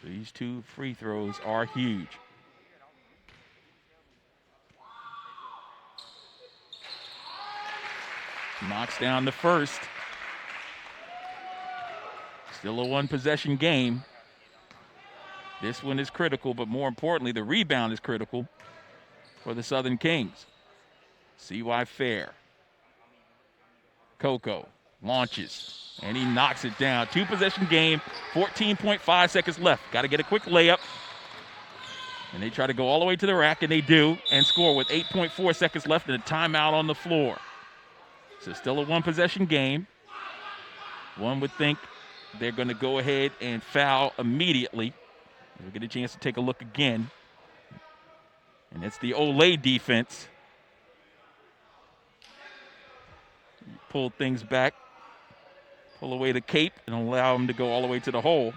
These two free throws are huge. Knocks down the first. Still a one-possession game. This one is critical, but more importantly, the rebound is critical for the Southern Kings. C.Y. Fair. Coco launches, and he knocks it down. Two-possession game, 14.5 seconds left. Got to get a quick layup. And they try to go all the way to the rack, and they do, and score with 8.4 seconds left and a timeout on the floor. So still a one-possession game. One would think they're going to go ahead and foul immediately. We'll get a chance to take a look again. And it's the Olay defense. Pull things back, pull away the cape, and allow them to go all the way to the hole.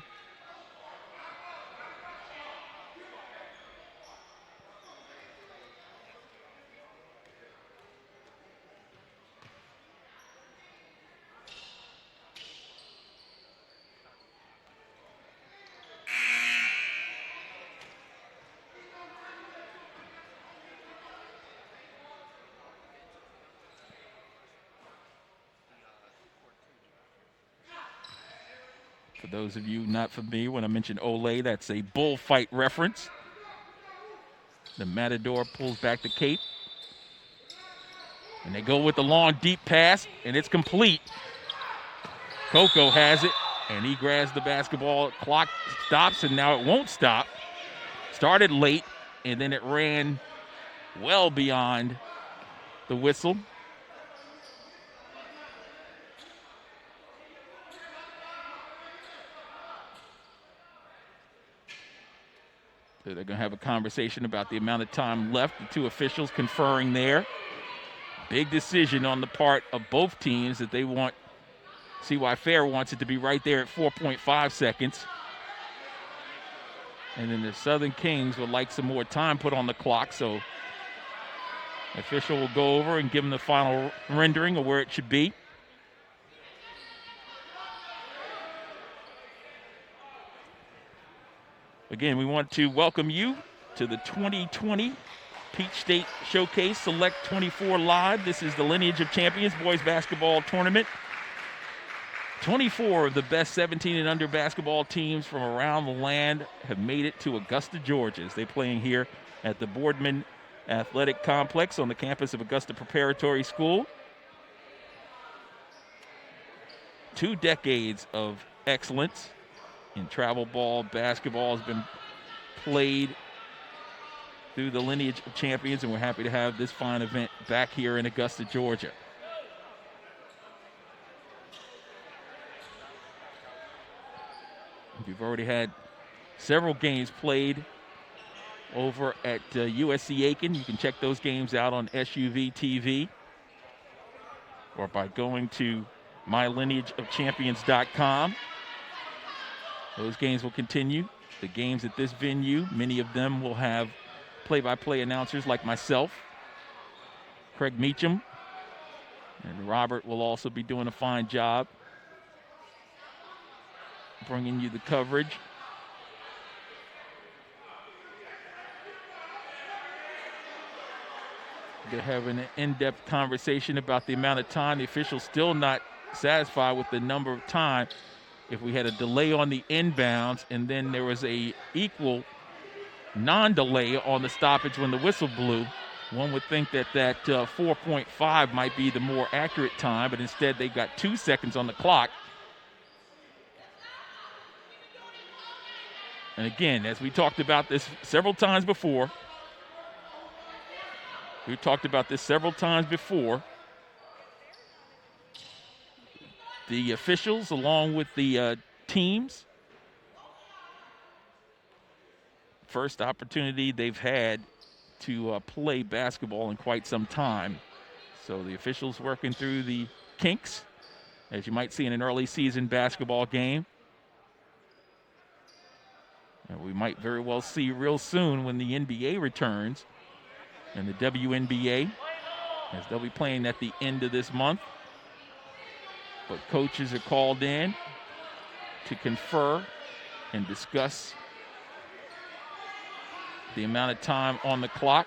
For those of you not familiar, when I mentioned Olay, that's a bullfight reference. The Matador pulls back the cape. And they go with the long, deep pass, and it's complete. Coco has it, and he grabs the basketball. Clock stops, and now it won't stop. Started late, and then it ran well beyond the whistle. So they're going to have a conversation about the amount of time left. The two officials conferring there. Big decision on the part of both teams that they want. C.Y. Fair wants it to be right there at 4.5 seconds. And then the Southern Kings would like some more time put on the clock. So the official will go over and give them the final rendering of where it should be. Again, we want to welcome you to the 2020 Peach State Showcase Select 24 Live. This is the Lineage of Champions boys basketball tournament. 24 of the best 17 and under basketball teams from around the land have made it to Augusta, Georgia, as they're playing here at the Boardman Athletic Complex on the campus of Augusta Preparatory School. 2 decades of excellence in travel ball. Basketball has been played through the Lineage of Champions, and we're happy to have this fine event back here in Augusta, Georgia. We've already had several games played over at USC Aiken. You can check those games out on SUV TV or by going to mylineageofchampions.com. Those games will continue. The games at this venue, many of them will have play-by-play announcers like myself, Craig Meacham, and Robert will also be doing a fine job bringing you the coverage. They're having an in-depth conversation about the amount of time. The officials still not satisfied with the number of time. If we had a delay on the inbounds and then there was a equal non-delay on the stoppage when the whistle blew, One would think that 4.5 might be the more accurate time, but instead they've got 2 seconds on the clock. And again, as we talked about this several times before, the officials, along with the teams, first opportunity they've had to play basketball in quite some time. So the officials working through the kinks, as you might see in an early season basketball game. And we might very well see real soon when the NBA returns and the WNBA, as they'll be playing at the end of this month. But coaches are called in to confer and discuss the amount of time on the clock.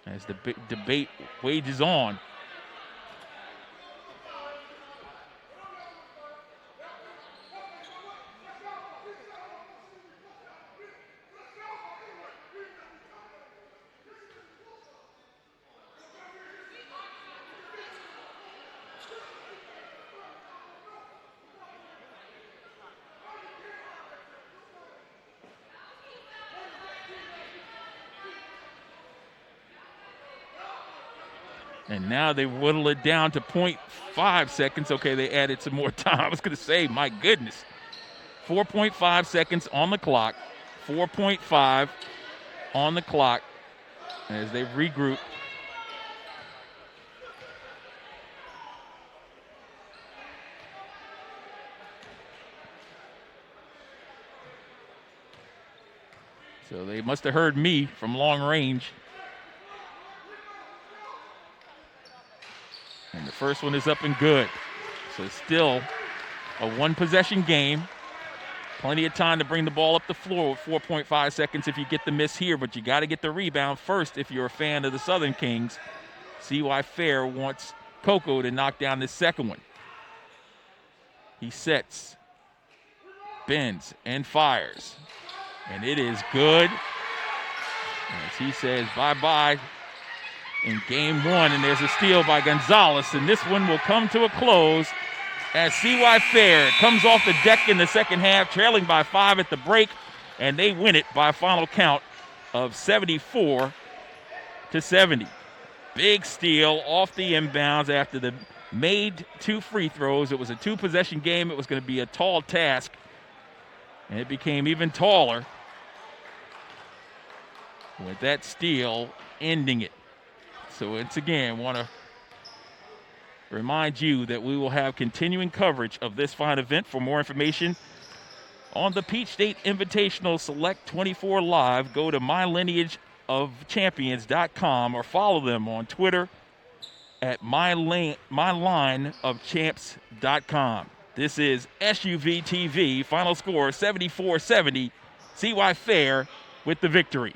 As the big debate wages on. And now they whittle it down to 0.5 seconds. Okay, they added some more time. I was going to say, my goodness. 4.5 seconds on the clock. 4.5 on the clock as they regroup. So they must have heard me from long range. And the first one is up and good. So still a one-possession game. Plenty of time to bring the ball up the floor with 4.5 seconds if you get the miss here, but you got to get the rebound first if you're a fan of the Southern Kings. C.Y. Fair wants Coco to knock down this second one. He sets, bends, and fires. And it is good. As he says bye-bye in game one, and there's a steal by Gonzalez, and this one will come to a close as C.Y. Fair comes off the deck in the second half, trailing by 5 at the break, and they win it by a final count of 74-70. Big steal off the inbounds after the made 2 free throws. It was a 2-possession game. It was going to be a tall task, and it became even taller with that steal ending it. So once again, want to remind you that we will have continuing coverage of this fine event. For more information on the Peach State Invitational Select 24 Live, go to mylineageofchampions.com or follow them on Twitter at mylineofchamps.com. This is SUV TV. Final score 74-70. C.Y. Fair with the victory.